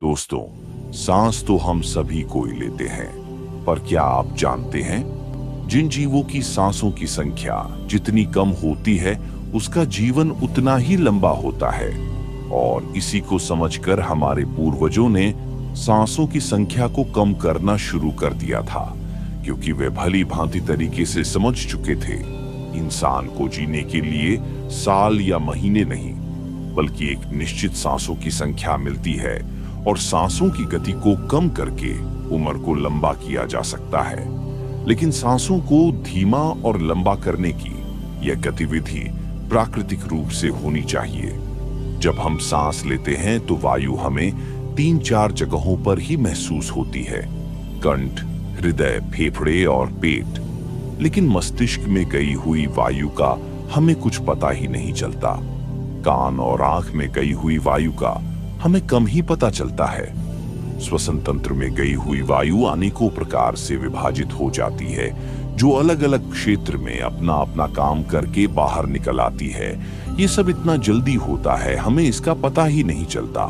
दोस्तों, सांस तो हम सभी कोई लेते हैं, पर क्या आप जानते हैं जिन जीवों की सांसों की संख्या जितनी कम होती है उसका जीवन उतना ही लंबा होता है। और इसी को समझकर हमारे पूर्वजों ने सांसों की संख्या को कम करना शुरू कर दिया था, क्योंकि वे भली भांति तरीके से समझ चुके थे इंसान को जीने के लिए साल या महीने नहीं बल्कि एक निश्चित सांसों की संख्या मिलती है, और सांसों की गति को कम करके उम्र को लंबा किया जा सकता है। लेकिन सांसों को धीमा और लंबा करने की यह गतिविधि प्राकृतिक रूप से होनी चाहिए। जब हम सांस लेते हैं तो वायु हमें 3-4 जगहों पर ही महसूस होती है: कंठ, हृदय, फेफड़े और पेट। लेकिन मस्तिष्क में गई हुई वायु का हमें कुछ पता ही नहीं चलता। कान और आंख में गई हुई वायु का हमें कम ही पता चलता है। श्वसन तंत्र में गई हुई वायु अनेकों प्रकार से विभाजित हो जाती है, जो अलग अलग क्षेत्र में अपना अपना काम करके बाहर निकल आती है। ये सब इतना जल्दी होता है, हमें इसका पता ही नहीं चलता।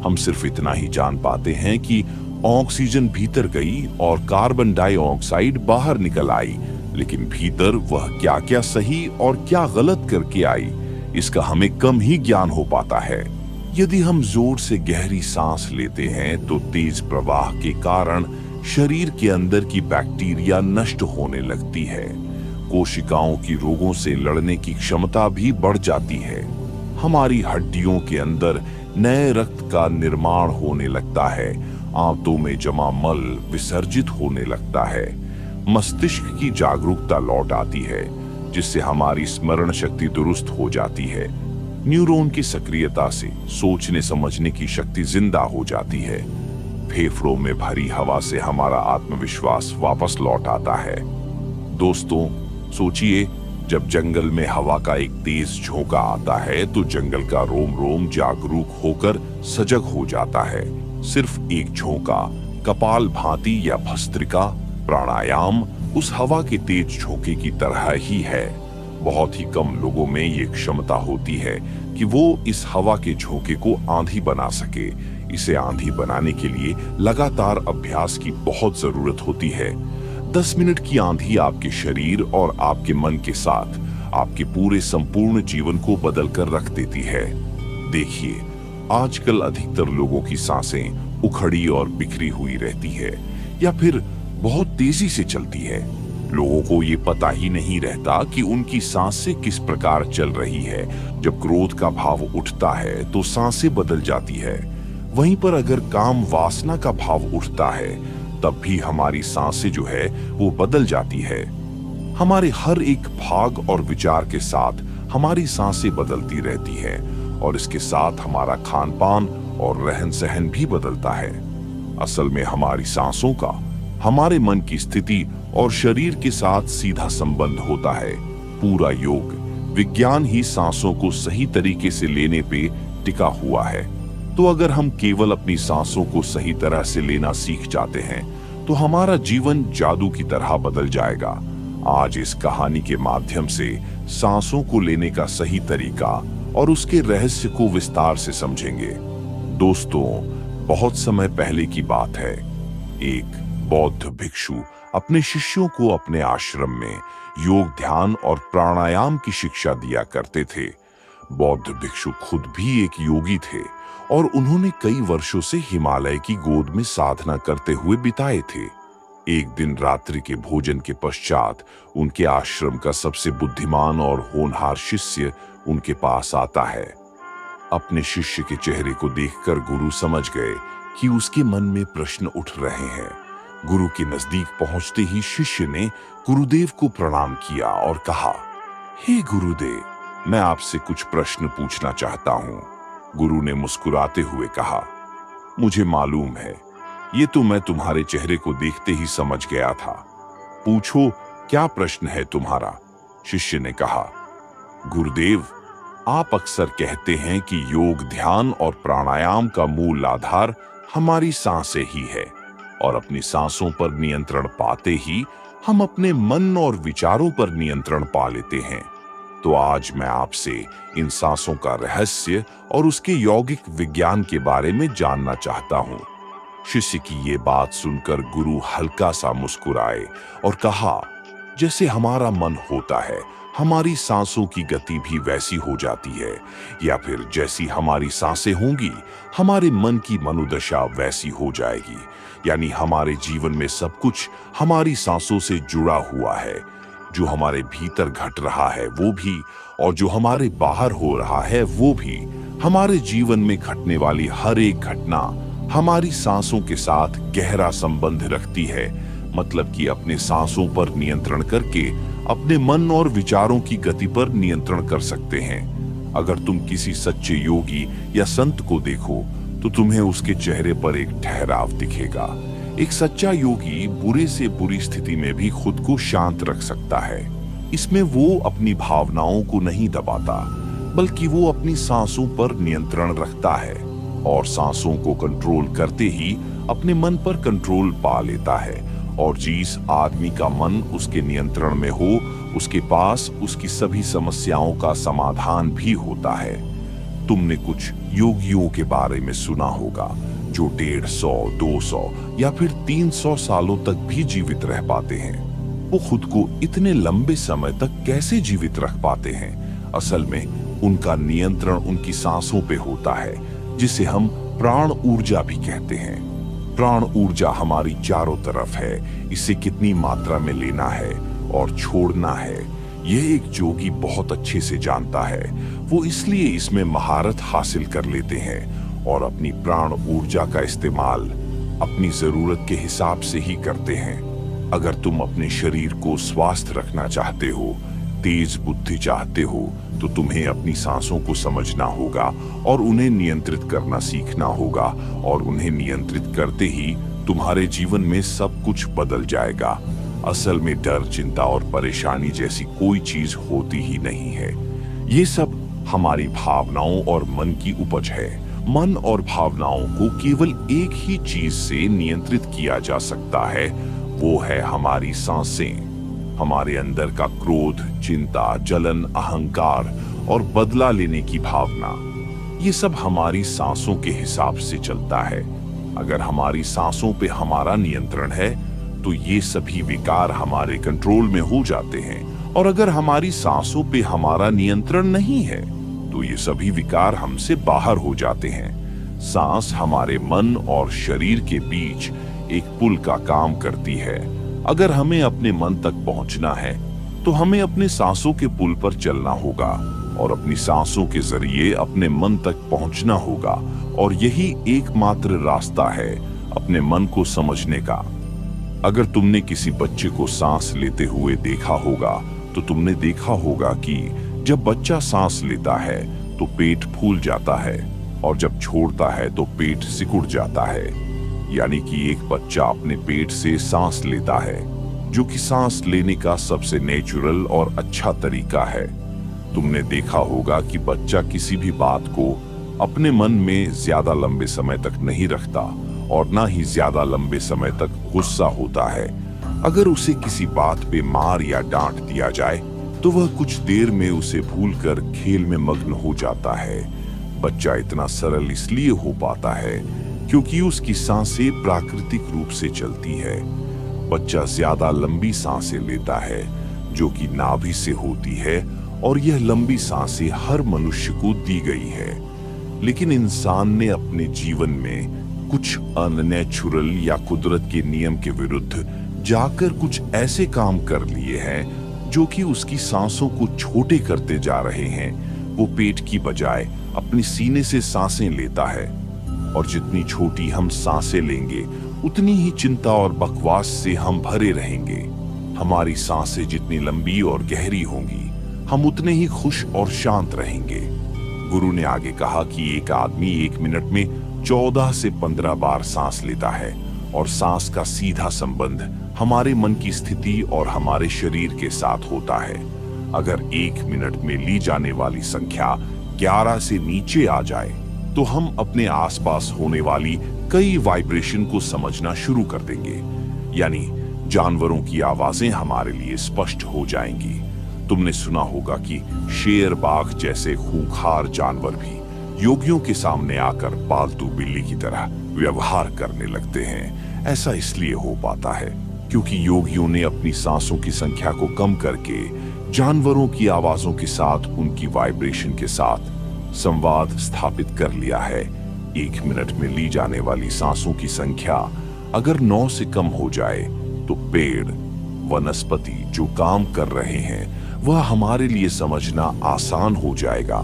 हम सिर्फ इतना ही जान पाते हैं कि ऑक्सीजन भीतर गई और कार्बन डाइऑक्साइड बाहर निकल आई, लेकिन भीतर वह क्या क्या सही और क्या गलत करके आई, इसका हमें कम ही ज्ञान हो पाता है। यदि हम जोर से गहरी सांस लेते हैं तो तेज प्रवाह के कारण शरीर के अंदर की बैक्टीरिया नष्ट होने लगती है। कोशिकाओं की रोगों से लड़ने की क्षमता भी बढ़ जाती है। हमारी हड्डियों के अंदर नए रक्त का निर्माण होने लगता है। आंतों में जमा मल विसर्जित होने लगता है। मस्तिष्क की जागरूकता लौट आती है, जिससे हमारी स्मरण शक्ति दुरुस्त हो जाती है। न्यूरॉन की सक्रियता से सोचने समझने की शक्ति जिंदा हो जाती है। फेफड़ों में भरी हवा से हमारा आत्मविश्वास वापस लौट आता है। दोस्तों, सोचिए, जब जंगल में हवा का एक तेज झोंका आता है तो जंगल का रोम रोम जागरूक होकर सजग हो जाता है। सिर्फ एक झोंका, कपाल भाती या भस्त्रिका प्राणायाम उस हवा के तेज झोंके की तरह ही है। बहुत ही कम लोगों में ये क्षमता होती है कि वो इस हवा के झोंके को आंधी बना सके। इसे आंधी बनाने के लिए लगातार अभ्यास की बहुत जरूरत होती है। 10 मिनट की आंधी आपके शरीर और आपके मन के साथ आपके पूरे संपूर्ण जीवन को बदल कर रख देती है। देखिए, आजकल अधिकतर लोगों की सांसें उखड़ी और बिखरी हुई रहती है या फिर बहुत तेजी से चलती है। लोगों को ये पता ही नहीं रहता कि उनकी सांसें किस प्रकार चल रही है। जब क्रोध का भाव उठता है तो सांसें बदल जाती है। वहीं पर अगर काम वासना का भाव उठता है तब भी हमारी सांसें जो है वो बदल जाती है। हमारे हर एक भाग और विचार के साथ हमारी सांसें बदलती रहती है, और इसके साथ हमारा खान पान और रहन सहन भी बदलता है। असल में हमारी सांसों का हमारे मन की स्थिति और शरीर के साथ सीधा संबंध होता है। पूरा योग विज्ञान ही सांसों को सही तरीके से लेने पे टिका हुआ है। तो अगर हम केवल अपनी सांसों को सही तरह से लेना सीख जाते हैं तो हमारा जीवन जादू की तरह बदल जाएगा। आज इस कहानी के माध्यम से सांसों को लेने का सही तरीका और उसके रहस्य को विस्तार से समझेंगे। दोस्तों, बहुत समय पहले की बात है। एक बौद्ध भिक्षु अपने शिष्यों को अपने आश्रम में योग, ध्यान और प्राणायाम की शिक्षा दिया करते थे। बौद्ध भिक्षु खुद भी एक योगी थे और उन्होंने कई वर्षों से हिमालय की गोद में साधना करते हुए बिताए थे। एक दिन रात्रि के भोजन के पश्चात उनके आश्रम का सबसे बुद्धिमान और होनहार शिष्य उनके पास आता है। अपने शिष्य के चेहरे को देखकर गुरु समझ गए कि उसके मन में प्रश्न उठ रहे हैं। गुरु के नजदीक पहुंचते ही शिष्य ने गुरुदेव को प्रणाम किया और कहा, हे गुरुदेव, मैं आपसे कुछ प्रश्न पूछना चाहता हूं। गुरु ने मुस्कुराते हुए कहा, मुझे मालूम है, ये तो मैं तुम्हारे चेहरे को देखते ही समझ गया था। पूछो, क्या प्रश्न है तुम्हारा? शिष्य ने कहा, गुरुदेव, आप अक्सर कहते हैं कि योग, ध्यान और प्राणायाम का मूल आधार हमारी सांसें ही है, और अपनी सांसों पर नियंत्रण पाते ही हम अपने मन और विचारों पर नियंत्रण पा लेते हैं। तो आज मैं आपसे इन सांसों का रहस्य और उसके यौगिक विज्ञान के बारे में जानना चाहता हूँ। शिष्य की ये बात सुनकर गुरु हल्का सा मुस्कुराए और कहा, जैसे हमारा मन होता है, हमारी सांसों की गति भी वैसी हो जाती है, या फिर जैसी हमारी सांसें होंगी, हमारे मन की मनोदशा वैसी हो जाएगी। यानी हमारे जीवन में सब कुछ हमारी सांसों से जुड़ा हुआ है। जो हमारे भीतर घट रहा है वो भी, और जो हमारे बाहर हो रहा है वो भी। हमारे जीवन में घटने वाली हर एक घटना हमारी सांसों के साथ गहरा संबंध रखती है। मतलब कि अपने सांसों पर नियंत्रण करके अपने मन और विचारों की गति पर नियंत्रण कर सकते हैं। अगर तुम किसी सच्चे योगी या संत को देखो तो तुम्हें उसके चेहरे पर एक ठहराव दिखेगा। एक सच्चा योगी बुरे से बुरी स्थिति में भी खुद को शांत रख सकता है। इसमें वो अपनी भावनाओं को नहीं दबाता, बल्कि वो अपनी सांसों पर नियंत्रण रखता है, और सांसों को कंट्रोल करते ही अपने मन पर कंट्रोल पा लेता है। और जिस आदमी का मन उसके नियंत्रण में हो, उसके पास उसकी सभी समस्याओं का समाधान भी होता है। तुमने कुछ योगियों के बारे में सुना होगा जो 150, 200 या फिर 300 सालों तक भी जीवित रह पाते हैं। वो खुद को इतने लंबे समय तक कैसे जीवित रख पाते हैं? असल में उनका नियंत्रण उनकी सांसों पे होता है, जिसे हम प्राण ऊर्जा भी कहते हैं। प्राण ऊर्जा हमारी चारों तरफ है। इसे कितनी मात्रा में लेना है और छोड़ना है, यह एक जोगी बहुत अच्छे से जानता है। वो इसलिए इसमें महारत हासिल कर लेते हैं और अपनी प्राण ऊर्जा का इस्तेमाल अपनी जरूरत के हिसाब से ही करते हैं। अगर तुम अपने शरीर को स्वस्थ रखना चाहते हो, तेज बुद्धि चाहते हो, तो तुम्हें अपनी सांसों को समझना होगा और उन्हें नियंत्रित करना सीखना होगा। और उन्हें नियंत्रित करते ही तुम्हारे जीवन में सब कुछ बदल जाएगा। असल में डर, चिंता और परेशानी जैसी कोई चीज होती ही नहीं है। ये सब हमारी भावनाओं और मन की उपज है। मन और भावनाओं को केवल एक ही चीज से नियंत्रित किया जा सकता है, वो है हमारी सांसें। हमारे अंदर का क्रोध, चिंता, जलन, अहंकार और बदला लेने की भावना, ये सब हमारी सांसों के हिसाब से चलता है। अगर हमारी सांसों पे हमारा नियंत्रण है तो ये सभी विकार हमारे कंट्रोल में हो जाते हैं, और अगर हमारी सांसों पे हमारा नियंत्रण नहीं है तो ये सभी विकार हमसे बाहर हो जाते हैं। सांस हमारे मन और शरीर के बीच एक पुल का काम करती है। अगर हमें अपने मन तक पहुंचना है तो हमें अपने सांसों के पुल पर चलना होगा, और अपनी सांसों के जरिए अपने मन तक पहुंचना होगा। और यही एकमात्र रास्ता है अपने मन को समझने का। अगर तुमने किसी बच्चे को सांस लेते हुए देखा होगा तो तुमने देखा होगा कि जब बच्चा सांस लेता है तो पेट फूल जाता है, और जब छोड़ता है तो पेट सिकुड़ जाता है। यानी कि एक बच्चा अपने पेट से सांस लेता है, जो कि सांस लेने का सबसे नेचुरल और अच्छा तरीका है। तुमने देखा होगा कि बच्चा किसी भी बात को अपने मन में ज्यादा लंबे समय तक नहीं रखता, और ना ही ज्यादा लंबे समय तक गुस्सा होता है। अगर उसे किसी बात पे मार या डांट दिया जाए तो वह कुछ देर में उसे भूलकर खेल में मग्न हो जाता है। बच्चा इतना सरल इसलिए हो पाता है क्योंकि उसकी सांसें प्राकृतिक रूप से चलती है। बच्चा ज्यादा लंबी सांसें लेता है जो कि नाभि से होती है, और यह लंबी सांसें हर मनुष्य को दी गई है। लेकिन इंसान ने अपने जीवन में कुछ अननेचुरल या कुदरत के नियम के विरुद्ध जाकर कुछ ऐसे काम कर लिए हैं जो कि उसकी सांसों को छोटे करते जा रहे हैं। वो पेट की बजाय अपनी सीने से सांसें लेता है, और जितनी छोटी हम सांसें लेंगे उतनी ही चिंता और बकवास से हम भरे रहेंगे। हमारी सांसें जितनी लंबी और गहरी होंगी, हम उतने ही खुश और शांत रहेंगे। गुरु ने आगे कहा कि एक आदमी 1 मिनट में 14 से 15 बार सांस लेता है, और सांस का सीधा संबंध हमारे मन की स्थिति और हमारे शरीर के साथ होता है। अगर 1 मिनट में ली जाने वाली संख्या 11 से नीचे आ जाए तो हम अपने आसपास होने वाली कई वाइब्रेशन को समझना शुरू कर देंगे। यानी जानवरों की आवाजें हमारे लिए स्पष्ट हो जाएंगी, तुमने सुना होगा कि शेर, बाघ जैसे खूंखार जानवर भी योगियों के सामने आकर पालतू बिल्ली की तरह व्यवहार करने लगते हैं। ऐसा इसलिए हो पाता है क्योंकि योगियों ने अपनी सांसों की संख्या को कम करके जानवरों की आवाजों के साथ, उनकी वाइब्रेशन के साथ संवाद स्थापित कर लिया है। 1 मिनट में ली जाने वाली सांसों की संख्या अगर 9 से कम हो जाए तो पेड़, वनस्पति जो काम कर रहे हैं वह हमारे लिए समझना आसान हो जाएगा।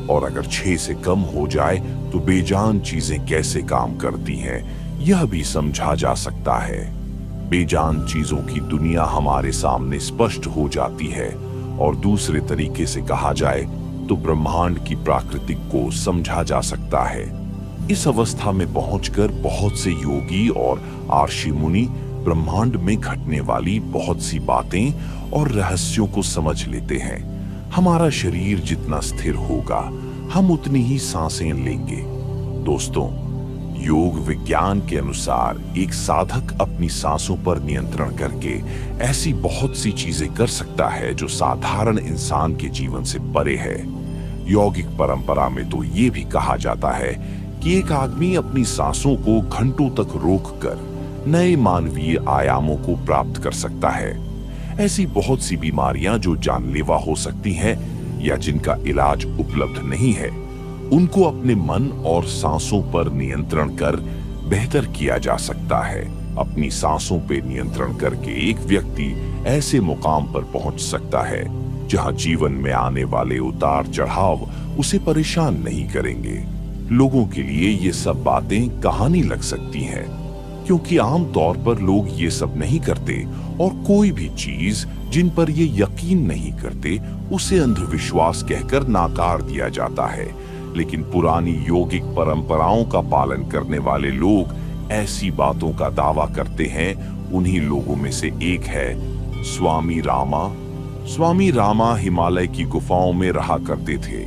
और अगर 6 से कम हो जाए तो बेजान चीजें कैसे काम करती हैं यह भी समझा जा सकता है। बेजान चीजों की दुनिया हमारे सामने स्पष्ट हो जाती है और दूसरे तरीके से कहा जाए तो ब्रह्मांड की प्राकृतिक को समझा जा सकता है। इस अवस्था में पहुंचकर बहुत से योगी और आर्षि मुनि ब्रह्मांड में घटने वाली बहुत सी बातें और रहस्यों को समझ लेते हैं। हमारा शरीर जितना स्थिर होगा हम उतनी ही सांसें लेंगे। दोस्तों, योग विज्ञान के अनुसार एक साधक अपनी सांसों पर नियंत्रण करके ऐसी बहुत सी चीजें कर सकता है जो साधारण इंसान के जीवन से परे है। यौगिक परंपरा में तो ये भी कहा जाता है कि एक आदमी अपनी सांसों को घंटों तक रोककर नए मानवीय आयामों को प्राप्त कर सकता है। ऐसी बहुत सी बीमारियां जो जानलेवा हो सकती हैं या जिनका इलाज उपलब्ध नहीं है, उनको अपने मन और सांसों पर नियंत्रण कर बेहतर किया जा सकता है। अपनी सांसों पर नियंत्रण करके एक व्यक्ति ऐसे मुकाम पर पहुंच सकता है जहां जीवन में आने वाले उतार चढ़ाव उसे परेशान नहीं करेंगे। लोगों के लिए ये सब बातें कहानी लग सकती हैं, क्योंकि आमतौर पर लोग ये सब नहीं करते और कोई भी चीज जिन पर ये यकीन नहीं करते उसे अंधविश्वास कहकर नाकार दिया जाता है। लेकिन पुरानी यौगिक परंपराओं का पालन करने वाले लोग ऐसी बातों का दावा करते हैं। उन्हीं लोगों में से एक है स्वामी रामा। स्वामी रामा हिमालय की गुफाओं में रहा करते थे।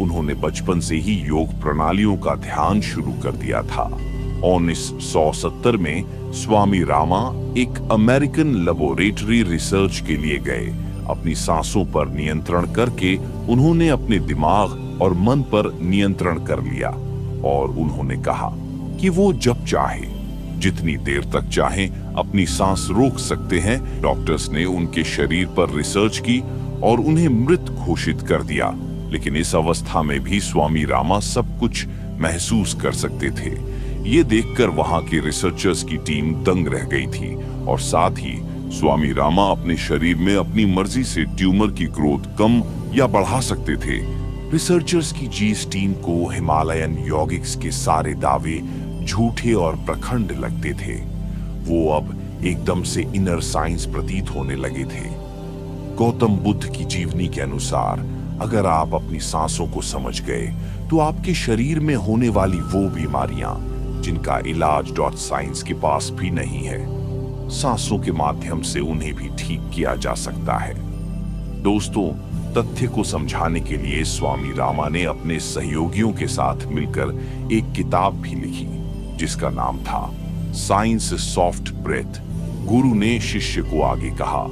उन्होंने बचपन से ही योग प्रणालियों का ध्यान शुरू कर दिया था। 1970 में स्वामी रामा एक अमेरिकन लेबोरेटरी रिसर्च के लिए गए। अपनी सांसों पर नियंत्रण करके उन्होंने अपने दिमाग और मन पर नियंत्रण कर लिया और उन्होंने कहा कि वो जब चाहे, जितनी देर तक चाहें अपनी सांस रोक सकते हैं। डॉक्टर्स ने उनके शरीर पर रिसर्च की और उन्हें मृत घोषित कर दिया। लेकिन इस अवस्था में भी स्वामी रामा सब कुछ महसूस कर सकते थे। ये देखकर वहां के रिसर्चर्स की टीम दंग रह गई थी और साथ ही स्वामी रामा अपने शरीर में अपनी मर्जी से ट्यूमर की ग्रोथ कम या बढ़ा सकते थे। रिसर्चर्स की जीस टीम को हिमालयन यौगिक्स के सारे दावे झूठे और प्रखंड लगते थे। वो अब एकदम से इनर साइंस प्रतीत होने लगे थे। गौतम बुद्ध की जीवनी के अनुसार अगर आप अपनी सांसों को समझ गए तो आपके शरीर में होने वाली वो बीमारियां जिनका इलाज .साइंस के पास भी नहीं है, सांसों के माध्यम से उन्हें भी ठीक किया जा सकता है। दोस्तों, तथ्य को समझाने के लिए स्वामी रामा ने अपने सहयोगियों के साथ मिलकर एक किताब भी लिखी जिसका नाम था साइंस सॉफ्ट ब्रेथ। गुरु ने शिष्य को आगे कहा,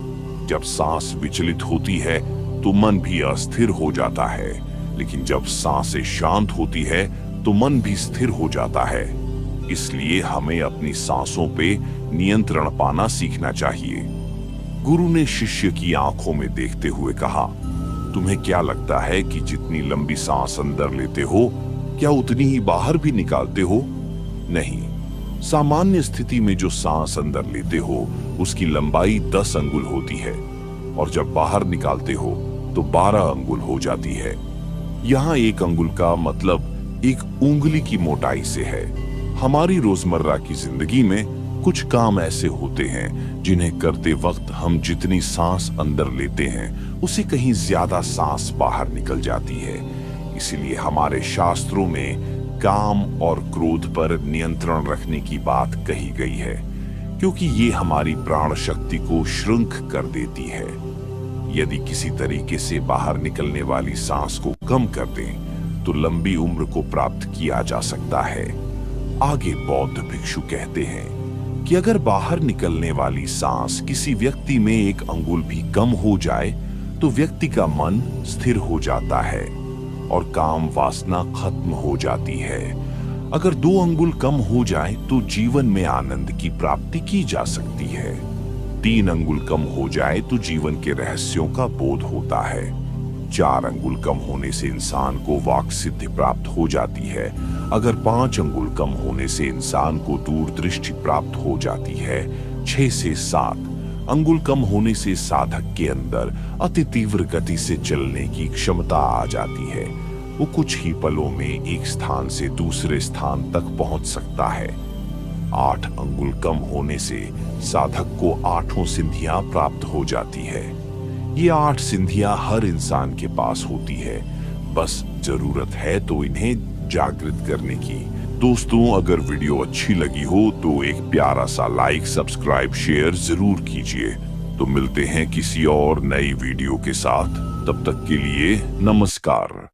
जब सांस विचलित होती है तो मन भी अस्थिर हो जाता है, लेकिन जब सांसें शांत होती है तो मन भी स्थिर हो जाता है। इसलिए हमें अपनी सांसों पे नियंत्रण पाना सीखना चाहिए। गुरु ने शिष्य की आंखों में देखते हुए कहा, तुम्हें क्या लगता है कि जितनी लंबी सांस अंदर लेते हो क्या उतनी ही बाहर भी निकालते हो? नहीं। सामान्य स्थिति में जो सांस अंदर लेते हो उसकी लंबाई 10 अंगुल होती है और जब बाहर निकालते हो तो 12 अंगुल हो जाती है। यहाँ 1 अंगुल का मतलब 1 उंगली की मोटाई से है। हमारी रोजमर्रा की जिंदगी में कुछ काम ऐसे होते हैं जिन्हें करते वक्त हम जितनी सांस अंदर लेते हैं उससे कहीं ज्यादा सांस बाहर निकल जाती है। इसीलिए हमारे शास्त्रों में काम और क्रोध पर नियंत्रण रखने की बात कही गई है, क्योंकि ये हमारी प्राण शक्ति को श्रृंख कर देती है। यदि किसी तरीके से बाहर निकलने वाली सांस को कम कर दें तो लंबी उम्र को प्राप्त किया जा सकता है। आगे बौद्ध भिक्षु कहते हैं कि अगर बाहर निकलने वाली सांस किसी व्यक्ति में 1 अंगुल भी कम हो जाए तो व्यक्ति का मन स्थिर हो जाता है और काम वासना खत्म हो जाती है। अगर 2 अंगुल कम हो जाए तो जीवन में आनंद की प्राप्ति की जा सकती है। 3 अंगुल कम हो जाए तो जीवन के रहस्यों का बोध होता है। 4 अंगुल कम होने से इंसान को वाक सिद्धि प्राप्त हो जाती है। अगर 5 अंगुल कम होने से इंसान को दूरदृष्टि प्राप्त हो जाती है। 6 से 7 अंगुल कम होने से साधक के अंदर अति तीव्र गति से चलने की क्षमता आ जाती है। वो कुछ ही पलों में एक स्थान से दूसरे स्थान तक पहुंच सकता है। 8 अंगुल कम होने से साधक को 8 सिद्धियां प्राप्त हो जाती है। ये 8 सिद्धियां हर इंसान के पास होती है, बस जरूरत है तो इन्हें जागृत करने की। दोस्तों, अगर वीडियो अच्छी लगी हो तो एक प्यारा सा लाइक, सब्सक्राइब, शेयर जरूर कीजिए। तो मिलते हैं किसी और नई वीडियो के साथ, तब तक के लिए नमस्कार।